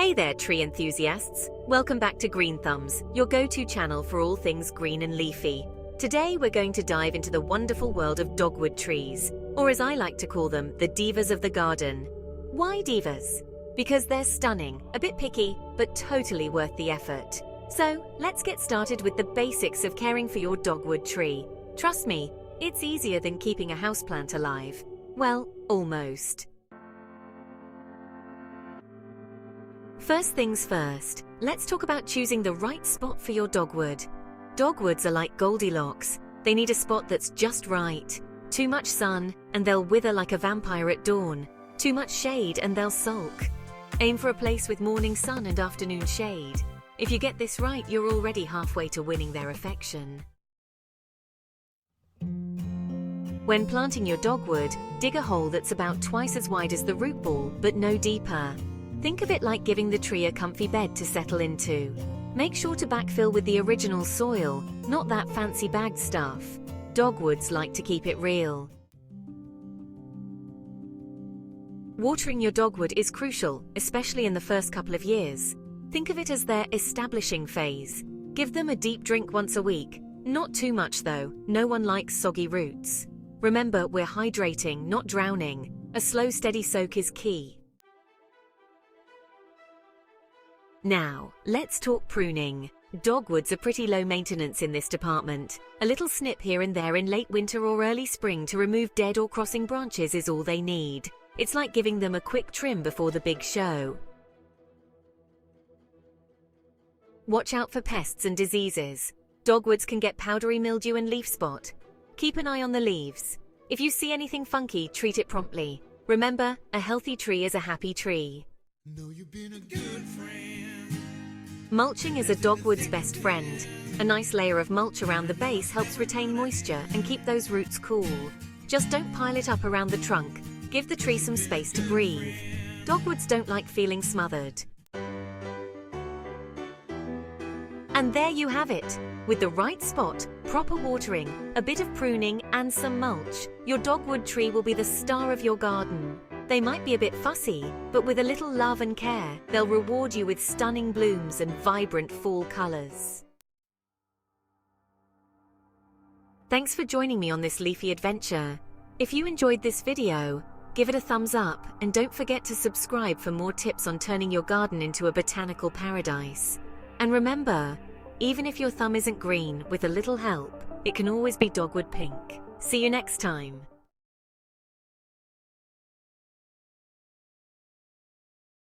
Hey there, tree enthusiasts! Welcome back to Green Thumbs, your go-to channel for all things green and leafy. Today we're going to dive into the wonderful world of dogwood trees, or as I like to call them, the divas of the garden. Why divas? Because they're stunning, a bit picky, but totally worth the effort. So, let's get started with the basics of caring for your dogwood tree. Trust me, it's easier than keeping a houseplant alive. Well, almost. First things first, let's talk about choosing the right spot for your dogwood. Dogwoods are like Goldilocks. They need a spot that's just right. Too much sun, and they'll wither like a vampire at dawn. Too much shade, and they'll sulk. Aim for a place with morning sun and afternoon shade. If you get this right, you're already halfway to winning their affection. When planting your dogwood, dig a hole that's about twice as wide as the root ball, but no deeper. Think of it like giving the tree a comfy bed to settle into. Make sure to backfill with the original soil, not that fancy bagged stuff. Dogwoods like to keep it real. Watering your dogwood is crucial, especially in the first couple of years. Think of it as their establishing phase. Give them a deep drink once a week. Not too much though, no one likes soggy roots. Remember, we're hydrating, not drowning. A slow, steady soak is key. Now, let's talk pruning. Dogwoods are pretty low maintenance in this department. A little snip here and there in late winter or early spring to remove dead or crossing branches is all they need. It's like giving them a quick trim before the big show. Watch out for pests and diseases. Dogwoods can get powdery mildew and leaf spot. Keep an eye on the leaves. If you see anything funky, treat it promptly. Remember, a healthy tree is a happy tree. Know you've been a good friend. Mulching is a dogwood's best friend. A nice layer of mulch around the base helps retain moisture and keep those roots cool. Just don't pile it up around the trunk. Give the tree some space to breathe. Dogwoods don't like feeling smothered. And there you have it. With the right spot, proper watering, a bit of pruning, and some mulch, your dogwood tree will be the star of your garden. They might be a bit fussy, but with a little love and care, they'll reward you with stunning blooms and vibrant fall colors. Thanks for joining me on this leafy adventure. If you enjoyed this video, give it a thumbs up and don't forget to subscribe for more tips on turning your garden into a botanical paradise. And remember, even if your thumb isn't green, with a little help, it can always be dogwood pink. See you next time.